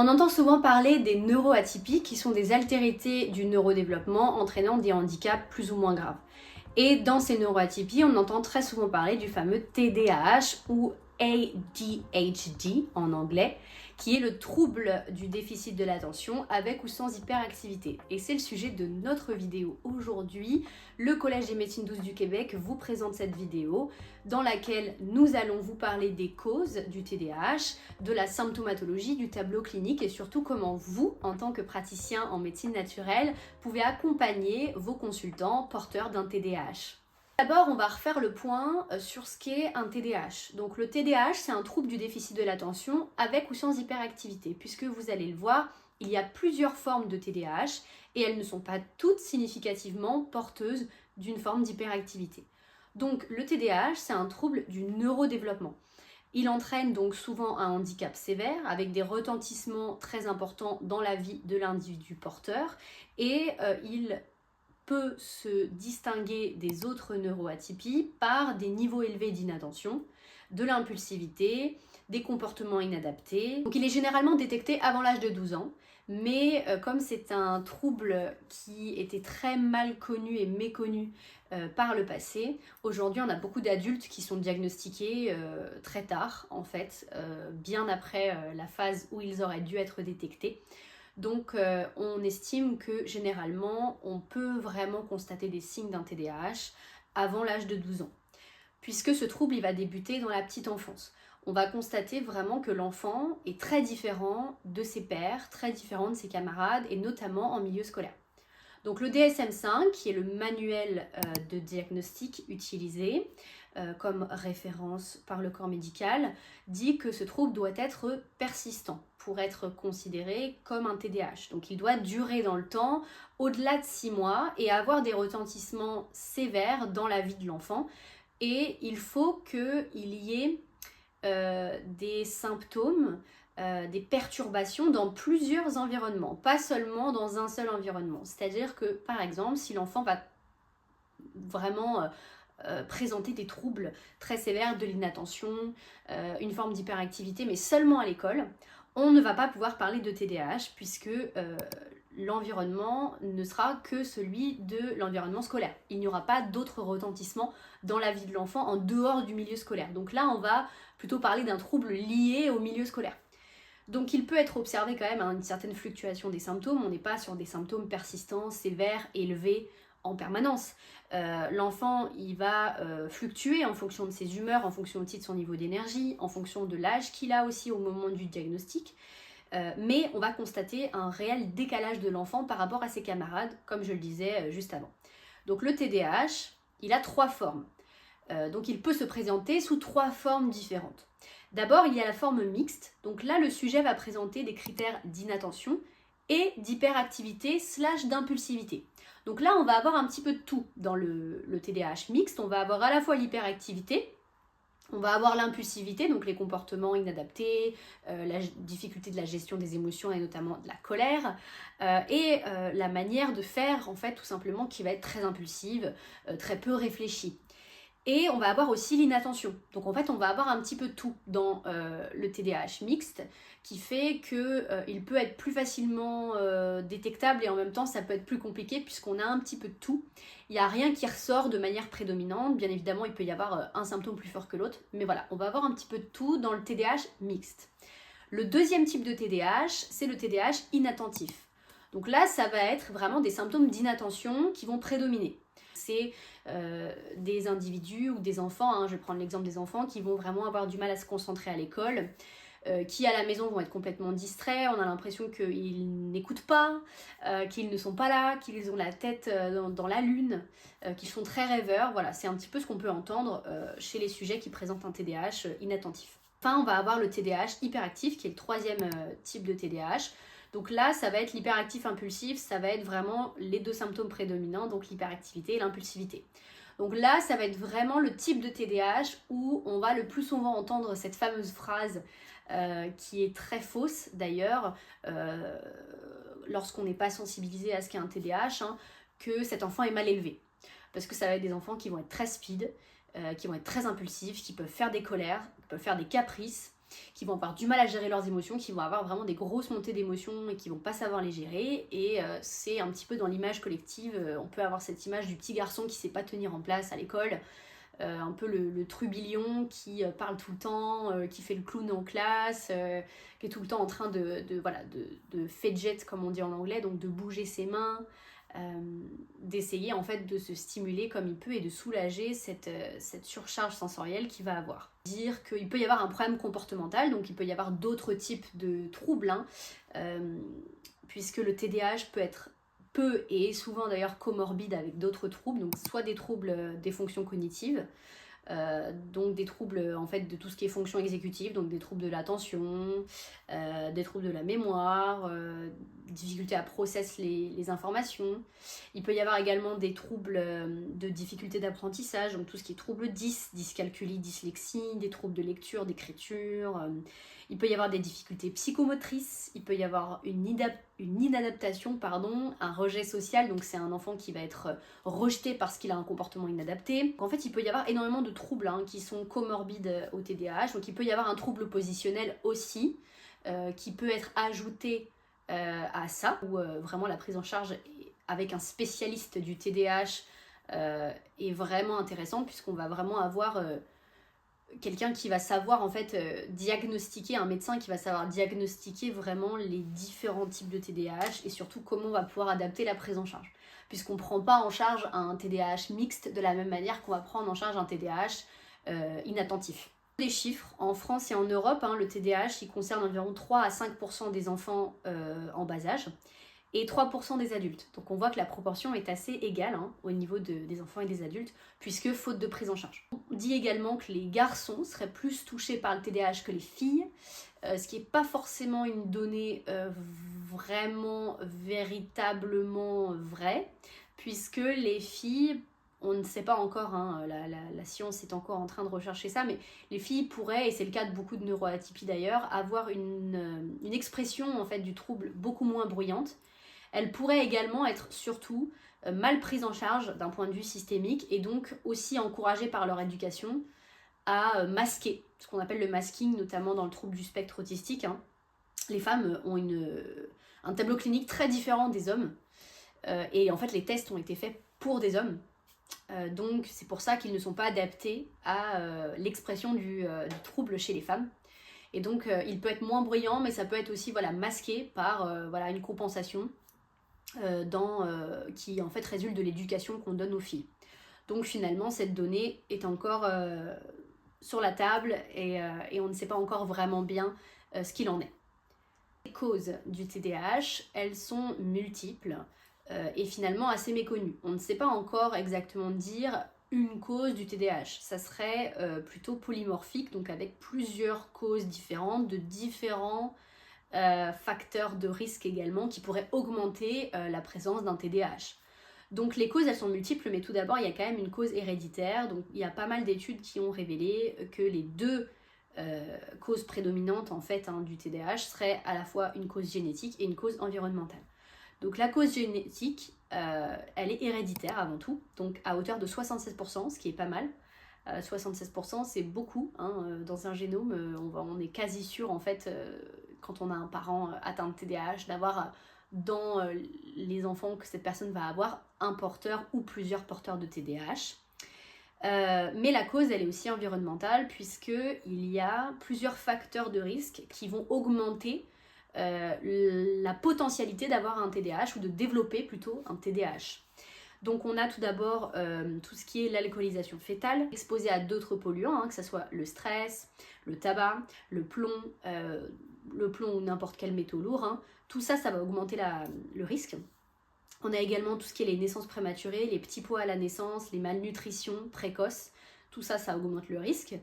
On entend souvent parler des neuroatypies qui sont des altérités du neurodéveloppement entraînant des handicaps plus ou moins graves. Et dans ces neuroatypies, on entend très souvent parler du fameux TDAH ou ADHD en anglais, qui est le trouble du déficit de l'attention avec ou sans hyperactivité. Et c'est le sujet de notre vidéo aujourd'hui. Le Collège des médecines douces du Québec vous présente cette vidéo dans laquelle nous allons vous parler des causes du TDAH, de la symptomatologie, du tableau clinique et surtout comment vous, en tant que praticien en médecine naturelle, pouvez accompagner vos consultants porteurs d'un TDAH. D'abord, on va refaire le point sur ce qu'est un TDAH. Donc le TDAH, c'est un trouble du déficit de l'attention avec ou sans hyperactivité. Puisque vous allez le voir, il y a plusieurs formes de TDAH et elles ne sont pas toutes significativement porteuses d'une forme d'hyperactivité. Donc le TDAH, c'est un trouble du neurodéveloppement. Il entraîne donc souvent un handicap sévère avec des retentissements très importants dans la vie de l'individu porteur et il peut se distinguer des autres neuroatypies par des niveaux élevés d'inattention, de l'impulsivité, des comportements inadaptés. Donc il est généralement détecté avant l'âge de 12 ans, mais comme c'est un trouble qui était très mal connu et méconnu par le passé, aujourd'hui on a beaucoup d'adultes qui sont diagnostiqués très tard en fait, bien après la phase où ils auraient dû être détectés. Donc on estime que généralement on peut vraiment constater des signes d'un TDAH avant l'âge de 12 ans. Puisque ce trouble il va débuter dans la petite enfance. On va constater vraiment que l'enfant est très différent de ses pairs, très différent de ses camarades et notamment en milieu scolaire. Donc le DSM-5, qui est le manuel de diagnostic utilisé comme référence par le corps médical, dit que ce trouble doit être persistant pour être considéré comme un TDAH. Donc il doit durer dans le temps, au-delà de 6 mois, et avoir des retentissements sévères dans la vie de l'enfant. Et il faut qu'il y ait des symptômes, des perturbations dans plusieurs environnements, pas seulement dans un seul environnement. C'est-à-dire que, par exemple, si l'enfant va vraiment présenter des troubles très sévères, de l'inattention, une forme d'hyperactivité, mais seulement à l'école, on ne va pas pouvoir parler de TDAH puisque l'environnement ne sera que celui de l'environnement scolaire. Il n'y aura pas d'autres retentissements dans la vie de l'enfant en dehors du milieu scolaire. Donc là, on va plutôt parler d'un trouble lié au milieu scolaire. Donc il peut être observé quand même une certaine fluctuation des symptômes. On n'est pas sur des symptômes persistants, sévères, élevés en permanence. L'enfant, il va fluctuer en fonction de ses humeurs, en fonction aussi de son niveau d'énergie, en fonction de l'âge qu'il a aussi au moment du diagnostic. Mais on va constater un réel décalage de l'enfant par rapport à ses camarades, comme je le disais juste avant. Donc le TDAH, il a 3 formes. Donc il peut se présenter sous 3 formes différentes. D'abord, il y a la forme mixte. Donc là, le sujet va présenter des critères d'inattention et d'hyperactivité / d'impulsivité. Donc là, on va avoir un petit peu de tout dans le TDAH mixte. On va avoir à la fois l'hyperactivité, on va avoir l'impulsivité, donc les comportements inadaptés, la difficulté de la gestion des émotions et notamment de la colère, et la manière de faire, en fait, tout simplement, qui va être très impulsive, très peu réfléchie. Et on va avoir aussi l'inattention. Donc en fait, on va avoir un petit peu de tout dans le TDAH mixte, qui fait qu'il peut être plus facilement détectable et en même temps, ça peut être plus compliqué puisqu'on a un petit peu de tout. Il n'y a rien qui ressort de manière prédominante. Bien évidemment, il peut y avoir un symptôme plus fort que l'autre. Mais voilà, on va avoir un petit peu de tout dans le TDAH mixte. Le deuxième type de TDAH, c'est le TDAH inattentif. Donc là, ça va être vraiment des symptômes d'inattention qui vont prédominer. C'est des individus ou des enfants, je vais prendre l'exemple des enfants, qui vont vraiment avoir du mal à se concentrer à l'école, qui à la maison vont être complètement distraits, on a l'impression qu'ils n'écoutent pas, qu'ils ne sont pas là, qu'ils ont la tête dans la lune, qu'ils sont très rêveurs. Voilà, c'est un petit peu ce qu'on peut entendre chez les sujets qui présentent un TDAH inattentif. Enfin, on va avoir le TDAH hyperactif, qui est le troisième type de TDAH. Donc là, ça va être l'hyperactif impulsif, ça va être vraiment les 2 symptômes prédominants, donc l'hyperactivité et l'impulsivité. Donc là, ça va être vraiment le type de TDAH où on va le plus souvent entendre cette fameuse phrase qui est très fausse d'ailleurs, lorsqu'on n'est pas sensibilisé à ce qu'est un TDAH, que cet enfant est mal élevé. Parce que ça va être des enfants qui vont être très speed, qui vont être très impulsifs, qui peuvent faire des colères, qui peuvent faire des caprices, qui vont avoir du mal à gérer leurs émotions, qui vont avoir vraiment des grosses montées d'émotions et qui vont pas savoir les gérer. Et c'est un petit peu dans l'image collective, on peut avoir cette image du petit garçon qui sait pas tenir en place à l'école, un peu le trublion qui parle tout le temps, qui fait le clown en classe, qui est tout le temps en train de fidget comme on dit en anglais, donc de bouger ses mains, d'essayer en fait de se stimuler comme il peut et de soulager cette surcharge sensorielle qu'il va avoir. Dire qu'il peut y avoir un problème comportemental, donc il peut y avoir d'autres types de troubles, hein, puisque le TDAH peut et souvent d'ailleurs comorbide avec d'autres troubles, donc soit des troubles des fonctions cognitives, donc des troubles en fait de tout ce qui est fonction exécutive, donc des troubles de l'attention, des troubles de la mémoire, difficulté à processer les informations. Il peut y avoir également des troubles de difficulté d'apprentissage, donc tout ce qui est troubles dyscalculie, dyslexie, des troubles de lecture, d'écriture. Il peut y avoir des difficultés psychomotrices, il peut y avoir une inadaptation, un rejet social, donc c'est un enfant qui va être rejeté parce qu'il a un comportement inadapté. Donc en fait, il peut y avoir énormément de troubles qui sont comorbides au TDAH, donc il peut y avoir un trouble positionnel aussi, qui peut être ajouté à ça, où vraiment la prise en charge avec un spécialiste du TDAH est vraiment intéressante, puisqu'on va vraiment avoir quelqu'un qui va savoir en fait diagnostiquer, un médecin qui va savoir diagnostiquer vraiment les différents types de TDAH et surtout comment on va pouvoir adapter la prise en charge. Puisqu'on ne prend pas en charge un TDAH mixte de la même manière qu'on va prendre en charge un TDAH inattentif. Les chiffres, en France et en Europe, le TDAH il concerne environ 3 à 5% des enfants en bas âge et 3% des adultes. Donc on voit que la proportion est assez égale au niveau des enfants et des adultes, puisque faute de prise en charge. On dit également que les garçons seraient plus touchés par le TDAH que les filles, ce qui n'est pas forcément une donnée vraiment, véritablement vraie, puisque les filles, on ne sait pas encore, la science est encore en train de rechercher ça, mais les filles pourraient, et c'est le cas de beaucoup de neuroatypies d'ailleurs, avoir une expression en fait du trouble beaucoup moins bruyante. Elles pourraient également être surtout mal prises en charge d'un point de vue systémique et donc aussi encouragées par leur éducation à masquer, ce qu'on appelle le masking, notamment dans le trouble du spectre autistique. Les femmes ont un tableau clinique très différent des hommes et en fait les tests ont été faits pour des hommes. Donc c'est pour ça qu'ils ne sont pas adaptés à l'expression du trouble chez les femmes. Et donc il peut être moins bruyant, mais ça peut être aussi masqué par une compensation qui en fait résulte de l'éducation qu'on donne aux filles. Donc finalement cette donnée est encore sur la table et on ne sait pas encore vraiment bien ce qu'il en est. Les causes du TDAH, elles sont multiples et finalement assez méconnues. On ne sait pas encore exactement dire une cause du TDAH. Ça serait plutôt polymorphique, donc avec plusieurs causes différentes de différents facteurs de risque également qui pourraient augmenter la présence d'un TDAH. Donc les causes elles sont multiples, mais tout d'abord il y a quand même une cause héréditaire. Donc il y a pas mal d'études qui ont révélé que les deux causes prédominantes en fait du TDAH seraient à la fois une cause génétique et une cause environnementale. Donc la cause génétique, elle est héréditaire avant tout, donc à hauteur de 76%, ce qui est pas mal. 76% c'est beaucoup, dans un génome, on est quasi sûr en fait, quand on a un parent atteint de TDAH, d'avoir dans les enfants que cette personne va avoir un porteur ou plusieurs porteurs de TDAH. Mais la cause elle est aussi environnementale, puisqu'il y a plusieurs facteurs de risque qui vont augmenter la potentialité d'avoir un TDAH ou de développer plutôt un TDAH. Donc on a tout d'abord tout ce qui est l'alcoolisation fœtale, exposée à d'autres polluants, que ce soit le stress, le tabac, le plomb ou n'importe quel métaux lourd. Tout ça, ça va augmenter le risque. On a également tout ce qui est les naissances prématurées, les petits poids à la naissance, les malnutritions précoces. Tout ça, ça augmente le risque.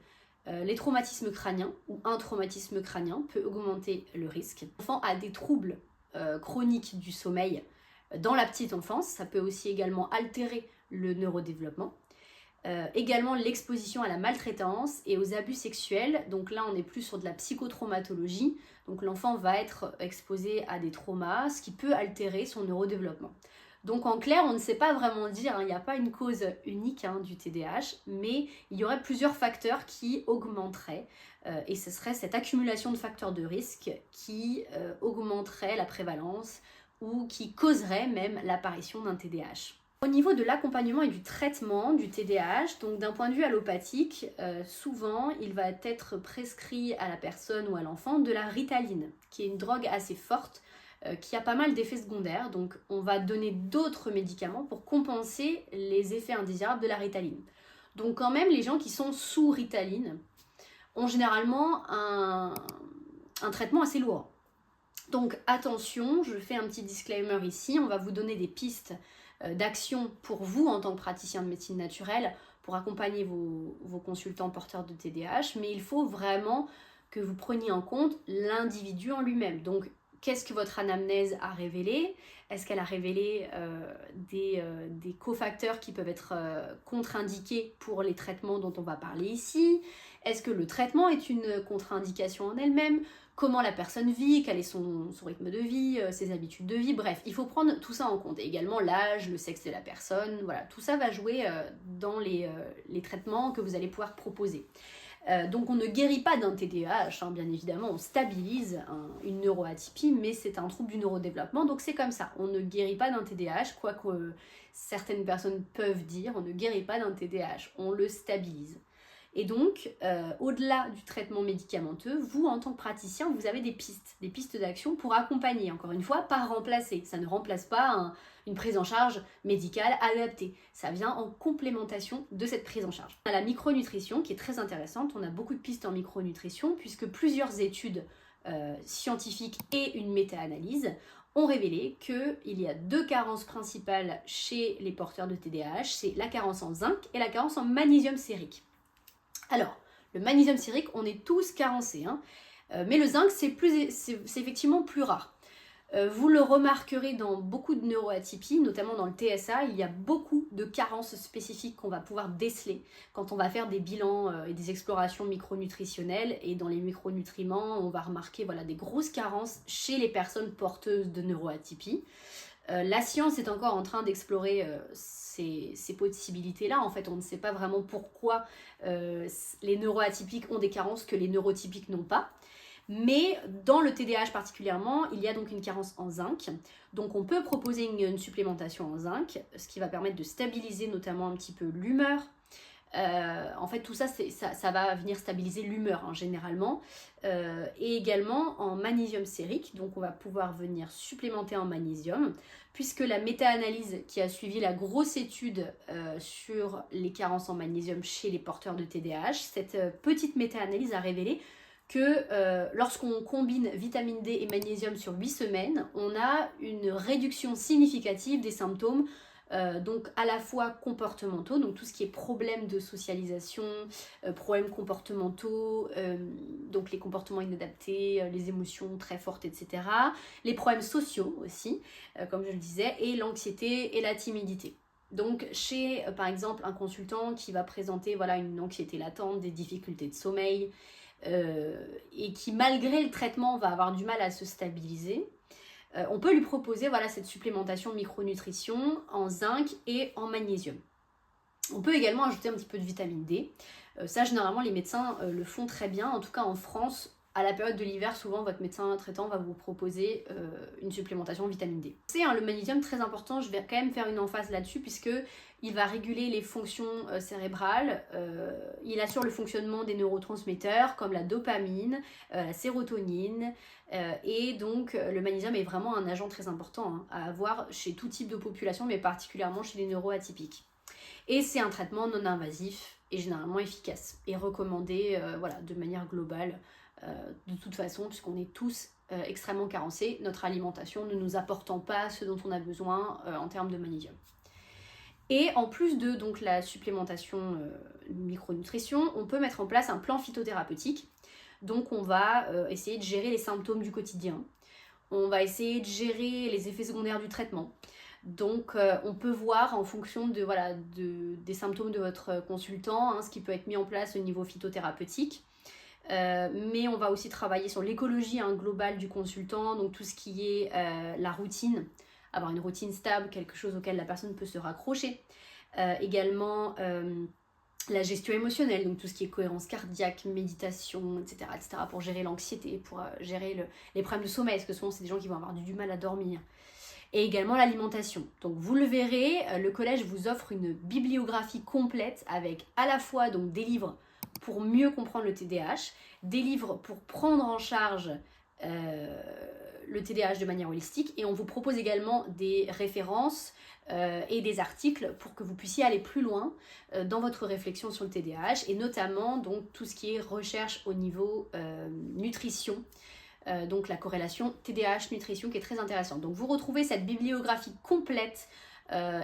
Les traumatismes crâniens ou un traumatisme crânien peut augmenter le risque. L'enfant a des troubles chroniques du sommeil dans la petite enfance, ça peut aussi également altérer le neurodéveloppement. Également l'exposition à la maltraitance et aux abus sexuels, donc là on est plus sur de la psychotraumatologie, donc l'enfant va être exposé à des traumas, ce qui peut altérer son neurodéveloppement. Donc en clair, on ne sait pas vraiment dire, hein, il n'y a pas une cause unique du TDAH, mais il y aurait plusieurs facteurs qui augmenteraient, et ce serait cette accumulation de facteurs de risque qui augmenterait la prévalence ou qui causerait même l'apparition d'un TDAH. Au niveau de l'accompagnement et du traitement du TDAH, donc d'un point de vue allopathique, souvent il va être prescrit à la personne ou à l'enfant de la Ritaline, qui est une drogue assez forte, qui a pas mal d'effets secondaires. Donc on va donner d'autres médicaments pour compenser les effets indésirables de la Ritaline. Donc quand même, les gens qui sont sous Ritaline ont généralement un traitement assez lourd. Donc attention, je fais un petit disclaimer ici, on va vous donner des pistes d'action pour vous en tant que praticien de médecine naturelle pour accompagner vos consultants porteurs de TDAH, mais il faut vraiment que vous preniez en compte l'individu en lui-même. Donc qu'est-ce que votre anamnèse a révélé? Est-ce qu'elle a révélé des cofacteurs qui peuvent être contre-indiqués pour les traitements dont on va parler ici? Est-ce que le traitement est une contre-indication en elle-même? Comment la personne vit? Quel est son rythme de vie? Ses habitudes de vie? Bref, il faut prendre tout ça en compte. Et également l'âge, le sexe de la personne. Voilà, tout ça va jouer dans les traitements que vous allez pouvoir proposer. Donc on ne guérit pas d'un TDAH, bien évidemment, on stabilise une neuroatypie, mais c'est un trouble du neurodéveloppement, donc c'est comme ça. On ne guérit pas d'un TDAH, quoique certaines personnes peuvent dire, on ne guérit pas d'un TDAH, on le stabilise. Et donc, au-delà du traitement médicamenteux, vous, en tant que praticien, vous avez des pistes d'action pour accompagner, encore une fois, pas remplacer. Ça ne remplace pas une prise en charge médicale adaptée. Ça vient en complémentation de cette prise en charge. On a la micronutrition qui est très intéressante. On a beaucoup de pistes en micronutrition puisque plusieurs études scientifiques et une méta-analyse ont révélé qu'il y a 2 carences principales chez les porteurs de TDAH. C'est la carence en zinc et la carence en magnésium sérique. Alors, le magnésium sérique, on est tous carencés, mais le zinc, c'est effectivement plus rare. Vous le remarquerez dans beaucoup de neuroatypies, notamment dans le TSA, il y a beaucoup de carences spécifiques qu'on va pouvoir déceler quand on va faire des bilans et des explorations micronutritionnelles. Et dans les micronutriments, on va remarquer des grosses carences chez les personnes porteuses de neuroatypies. La science est encore en train d'explorer ces possibilités-là. En fait, on ne sait pas vraiment pourquoi les neuroatypiques ont des carences que les neurotypiques n'ont pas. Mais dans le TDAH particulièrement, il y a donc une carence en zinc. Donc on peut proposer une supplémentation en zinc, ce qui va permettre de stabiliser notamment un petit peu l'humeur. En fait, tout ça, ça va venir stabiliser l'humeur généralement. Et également en magnésium sérique, donc on va pouvoir venir supplémenter en magnésium, puisque la méta-analyse qui a suivi la grosse étude sur les carences en magnésium chez les porteurs de TDAH, cette petite méta-analyse a révélé que lorsqu'on combine vitamine D et magnésium sur 8 semaines, on a une réduction significative des symptômes, donc à la fois comportementaux, donc tout ce qui est problème de socialisation, problèmes comportementaux, donc les comportements inadaptés, les émotions très fortes, etc. Les problèmes sociaux aussi, comme je le disais, et l'anxiété et la timidité. Donc chez par exemple un consultant qui va présenter une anxiété latente, des difficultés de sommeil, et qui malgré le traitement va avoir du mal à se stabiliser, on peut lui proposer cette supplémentation micronutrition en zinc et en magnésium. On peut également ajouter un petit peu de vitamine D. Ça généralement les médecins le font très bien, en tout cas en France. À la période de l'hiver, souvent votre médecin traitant va vous proposer une supplémentation en vitamine D. C'est le magnésium très important, je vais quand même faire une emphase là-dessus puisque il va réguler les fonctions cérébrales, il assure le fonctionnement des neurotransmetteurs comme la dopamine, la sérotonine, et donc le magnésium est vraiment un agent très important à avoir chez tout type de population, mais particulièrement chez les neuroatypiques. Et c'est un traitement non invasif et généralement efficace et recommandé de manière globale. De toute façon, puisqu'on est tous extrêmement carencés, notre alimentation ne nous apportant pas ce dont on a besoin en termes de magnésium. Et en plus de donc, la supplémentation micronutrition, on peut mettre en place un plan phytothérapeutique. Donc on va essayer de gérer les symptômes du quotidien. On va essayer de gérer les effets secondaires du traitement. Donc on peut voir en fonction des symptômes de votre consultant ce qui peut être mis en place au niveau phytothérapeutique. Mais on va aussi travailler sur l'écologie globale du consultant, donc tout ce qui est la routine, avoir une routine stable, quelque chose auquel la personne peut se raccrocher. Également la gestion émotionnelle, donc tout ce qui est cohérence cardiaque, méditation, etc. pour gérer l'anxiété, pour gérer les problèmes de sommeil, parce que souvent c'est des gens qui vont avoir du mal à dormir. Et également l'alimentation. Donc vous le verrez, le collège vous offre une bibliographie complète avec à la fois donc, des livres pour mieux comprendre le TDAH, des livres pour prendre en charge le TDAH de manière holistique, et on vous propose également des références et des articles pour que vous puissiez aller plus loin dans votre réflexion sur le TDAH, et notamment donc tout ce qui est recherche au niveau nutrition, donc la corrélation TDAH-nutrition qui est très intéressante. Donc vous retrouvez cette bibliographie complète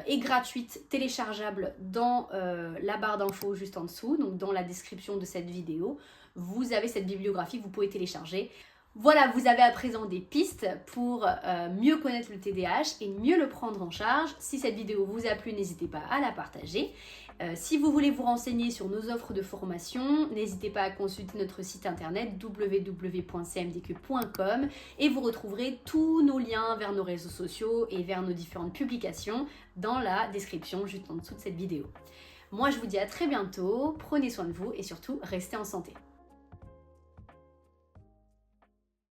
et gratuite, téléchargeable dans la barre d'infos juste en dessous, donc dans la description de cette vidéo. Vous avez cette bibliographie que vous pouvez télécharger. Voilà, vous avez à présent des pistes pour mieux connaître le TDAH et mieux le prendre en charge. Si cette vidéo vous a plu, n'hésitez pas à la partager. Si vous voulez vous renseigner sur nos offres de formation, n'hésitez pas à consulter notre site internet www.cmdq.com et vous retrouverez tous nos liens vers nos réseaux sociaux et vers nos différentes publications dans la description juste en dessous de cette vidéo. Moi, je vous dis à très bientôt, prenez soin de vous et surtout, restez en santé.